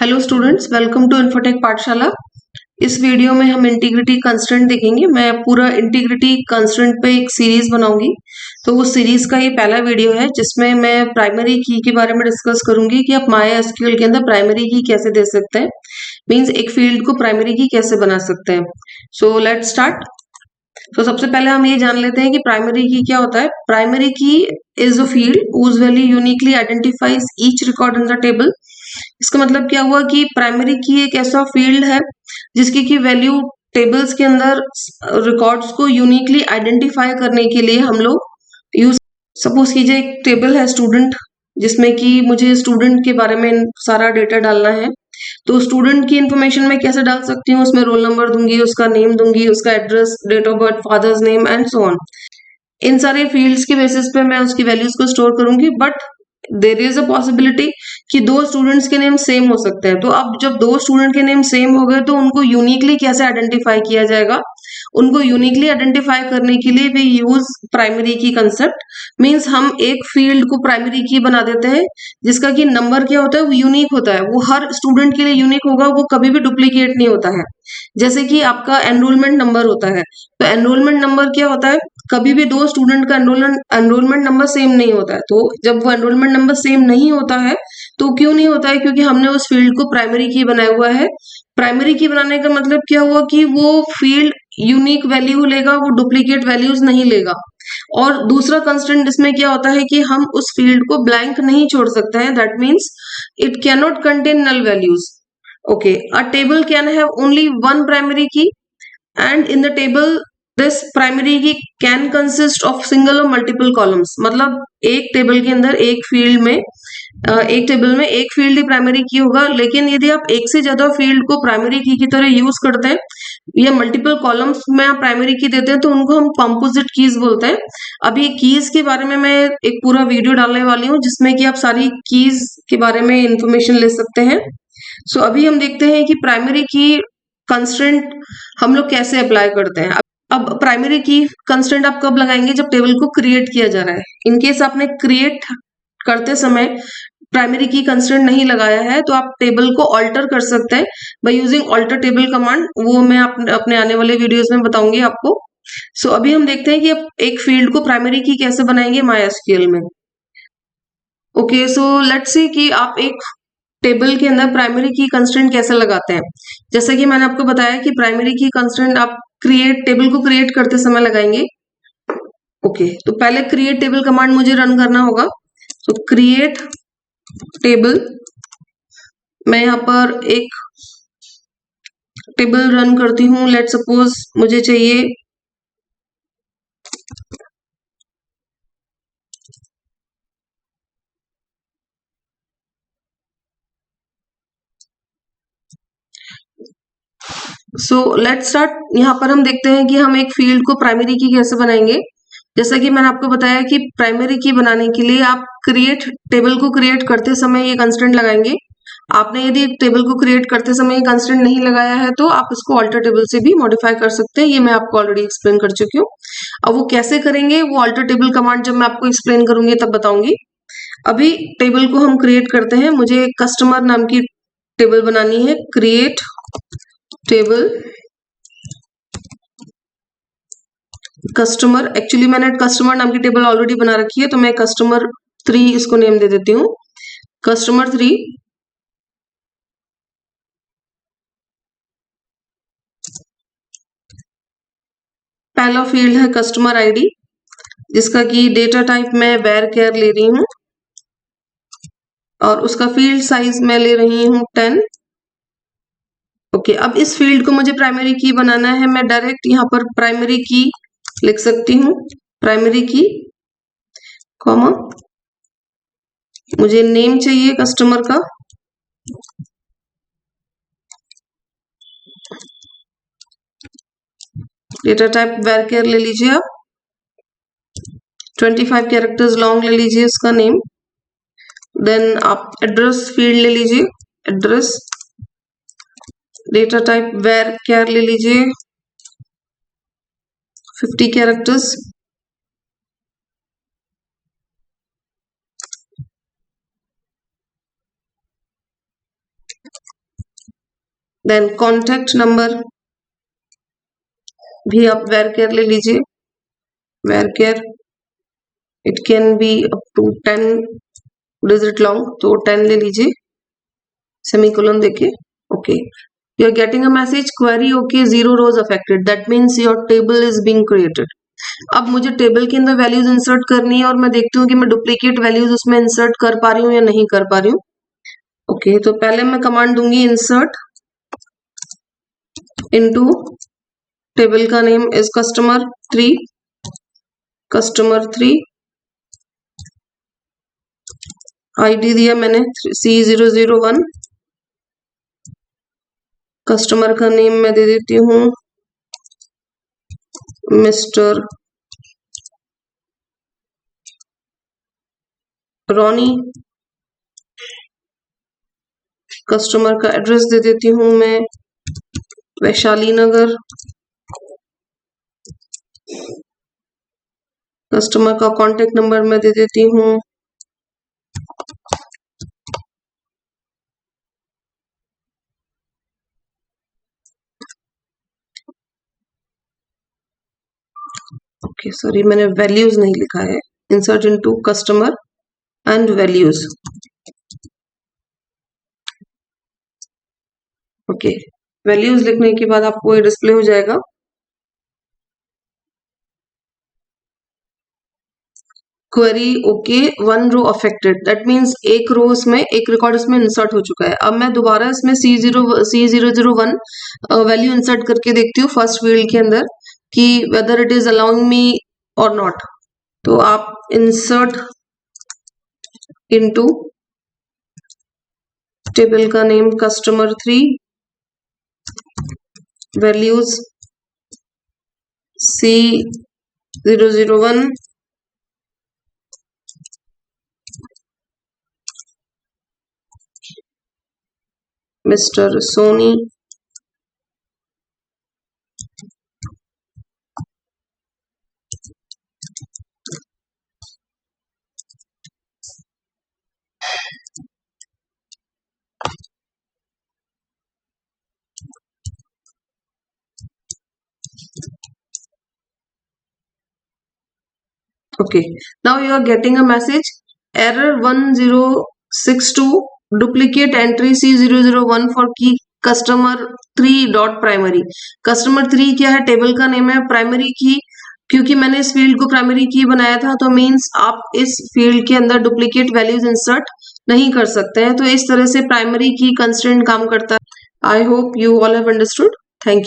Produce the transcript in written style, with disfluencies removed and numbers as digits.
Hello students, welcome to Infotech Pathshala. इस video में हम इंटीग्रिटी कंस्ट्रेंट देखेंगे। मैं पूरा इंटीग्रिटी कंस्ट्रेंट पे एक सीरीज बनाऊंगी। तो वो सीरीज का ये पहला वीडियो है जिसमें मैं प्राइमरी की के बारे में डिस्कस करूंगी कि आप MySQL के अंदर प्राइमरी की कैसे दे सकते हैं, मींस एक फील्ड को प्राइमरी की कैसे बना सकते हैं। So let's start. तो सबसे पहले हम ये जान लेते हैं कि प्राइमरी की क्या होता है। प्राइमरी की is a field whose value uniquely identifies each record in the table। इसका मतलब क्या हुआ कि प्राइमरी की एक ऐसा फील्ड है जिसकी की वैल्यू टेबल्स के अंदर रिकॉर्ड्स को यूनिकली आइडेंटिफाई करने के लिए हम लोग यूज। सपोज कीजिए एक टेबल है स्टूडेंट, जिसमें कि मुझे स्टूडेंट के बारे में सारा डेटा डालना है। तो स्टूडेंट की इंफॉर्मेशन मैं कैसे डाल सकती हूँ, उसमें रोल नंबर दूंगी, उसका नेम दूंगी, उसका address, date of birth, father's name and so on. इन सारे फील्ड्स के बेसिस पे मैं उसकी वैल्यूज को स्टोर करूंगी। But there is a possibility कि दो स्टूडेंट्स के नेम सेम हो सकते हैं। तो अब जब दो स्टूडेंट के नेम सेम हो गए तो उनको यूनिकली कैसे आइडेंटिफाई किया जाएगा। उनको यूनिकली आइडेंटिफाई करने के लिए भी यूज प्राइमरी की कंसेप्ट। मींस हम एक फील्ड को प्राइमरी की बना देते हैं जिसका कि नंबर क्या होता है, वो यूनिक होता है, वो हर स्टूडेंट के लिए यूनिक होगा, वो कभी भी डुप्लीकेट नहीं होता है। जैसे कि आपका एनरोलमेंट नंबर होता है, तो एनरोलमेंट नंबर क्या होता है, कभी भी दो स्टूडेंट का एनरोलमेंट नंबर सेम नहीं होता है। तो जब वो एनरोलमेंट नंबर सेम नहीं होता है तो क्यों नहीं होता है, क्योंकि हमने उस फील्ड को प्राइमरी की बनाया हुआ है। प्राइमरी की बनाने का मतलब क्या हुआ कि वो फील्ड यूनिक वैल्यू लेगा, वो डुप्लीकेट वैल्यूज नहीं लेगा। और दूसरा कंस्ट्रेंट इसमें क्या होता है कि हम उस फील्ड को ब्लैंक नहीं छोड़ सकते हैं। That means it can not contain null values. Okay, a table can have only one primary key and in the table this primary key can consist of single or multiple columns। मतलब एक table के अंदर एक field में एक table में एक field ही primary की होगा। लेकिन यदि आप एक से ज्यादा फील्ड को प्राइमरी की तरह यूज करते हैं या मल्टीपल कॉलम्स में आप प्राइमरी की देते हैं तो उनको हम कंपोजिट कीज बोलते हैं। अभी कीज के बारे में मैं एक पूरा वीडियो डालने वाली हूँ जिसमें कि आप सारी कीज के बारे में इंफॉर्मेशन ले सकते हैं। सो अभी हम देखते हैं कि प्राइमरी की कंस्ट्रेंट हम लोग कैसे अप्लाई करते हैं। अब प्राइमरी की कंस्ट्रेंट आप कब लगाएंगे, जब टेबल को क्रिएट किया जा रहा है। इनकेस आपने क्रिएट करते समय प्राइमरी की कंस्ट्रेंट नहीं लगाया है तो आप टेबल को ऑल्टर कर सकते हैं by using alter table command. वो मैं अपने आने वाले वीडियोस में बताऊंगी आपको। सो अभी हम देखते हैं कि अब एक फील्ड को प्राइमरी की कैसे बनाएंगे MySQL में। ओके, सो लेट्स सी कि आप एक टेबल के अंदर प्राइमरी की कंस्ट्रेंट कैसे लगाते हैं। जैसा कि मैंने आपको बताया कि प्राइमरी की कंस्ट्रेंट आप टेबल को क्रिएट करते समय लगाएंगे। ओके, तो पहले क्रिएट टेबल कमांड मुझे रन करना होगा। तो क्रिएट टेबल, मैं यहाँ पर एक टेबल रन करती हूँ। लेट सपोज मुझे चाहिए सो लेट स्टार्ट। यहाँ पर हम देखते हैं कि हम एक फील्ड को प्राइमरी की कैसे बनाएंगे। जैसा कि मैंने आपको बताया कि प्राइमरी की बनाने के लिए आप क्रिएट टेबल को क्रिएट करते समय ये कंस्ट्रेंट लगाएंगे। आपने यदि टेबल को क्रिएट करते समय ये कंस्ट्रेंट नहीं लगाया है तो आप इसको ऑल्टर टेबल से भी मॉडिफाई कर सकते हैं। ये मैं आपको ऑलरेडी एक्सप्लेन कर चुकी हूँ। अब वो कैसे करेंगे, वो ऑल्टर टेबल कमांड जब मैं आपको एक्सप्लेन करूंगी तब बताऊंगी। अभी टेबल को हम क्रिएट करते हैं। मुझे कस्टमर नाम की टेबल बनानी है। क्रिएट टेबल कस्टमर, एक्चुअली मैंने कस्टमर नाम की टेबल ऑलरेडी बना रखी है तो मैं कस्टमर 3 इसको नेम दे देती हूँ। कस्टमर 3, पहला फील्ड है कस्टमर आईडी जिसका कि डेटा टाइप मैं वेर केयर ले रही हूँ और उसका फील्ड साइज मैं ले रही हूँ 10। ओके, अब इस फील्ड को मुझे प्राइमरी की बनाना है। मैं डायरेक्ट यहाँ पर प्राइमरी की लिख सकती हूँ। प्राइमरी की कॉमा, मुझे नेम चाहिए कस्टमर का, डेटा टाइप वेर केयर ले लीजिए आप, 25 कैरेक्टर्स लॉन्ग ले लीजिए इसका नेम। देन आप एड्रेस फील्ड ले लीजिए, address, data type varchar ले लीजिए 50 कैरेक्टर्स। देन कॉन्टैक्ट नंबर भी आप वेर ले लीजिए, where it can be up to 10 digit long, तो 10 ले लीजिए, सेमीकोलन देके। Okay, you are getting a message query okay 0 rows affected, that means your table is being created. अब मुझे टेबल के अंदर वैल्यूज इंसर्ट करनी है और मैं देखती हूँ कि मैं डुप्लीकेट वैल्यूज उसमें इंसर्ट कर पा रही हूँ या नहीं कर पा रही हूँ। ओके, तो पहले मैं कमांड दूंगी इंसर्ट इनटू, टेबल का नेम इज कस्टमर 3, आईडी दिया मैंने C001, कस्टमर का नेम मैं दे देती हूँ मिस्टर रॉनी, कस्टमर का एड्रेस दे देती हूँ मैं वैशाली नगर, कस्टमर का कॉन्टेक्ट नंबर मैं दे देती हूँ ओके सॉरी मैंने वैल्यूज नहीं लिखा है, insert into customer and values. Okay, values लिखने के बाद आपको ये डिस्प्ले हो जाएगा। Query okay 1 row affected, that means एक रो में एक रिकॉर्ड इसमें इंसर्ट हो चुका है। अब मैं दोबारा इसमें C001 वैल्यू इंसर्ट करके देखती हूँ फर्स्ट फील्ड के अंदर कि whether it is allowing me और नॉट। तो आप इंसर्ट इनटू, टेबल का name customer 3, values C001, mister Soni, okay, now you are getting a message error 1062 duplicate entry C001 for key customer 3 dot primary। Customer 3 क्या है, table का name है, primary की क्योंकि मैंने इस फील्ड को प्राइमरी की बनाया था तो मींस आप इस फील्ड के अंदर डुप्लीकेट वैल्यूज इंसर्ट नहीं कर सकते हैं। तो इस तरह से प्राइमरी की कंस्ट्रेंट काम करता है। I hope you all have understood. Thank you.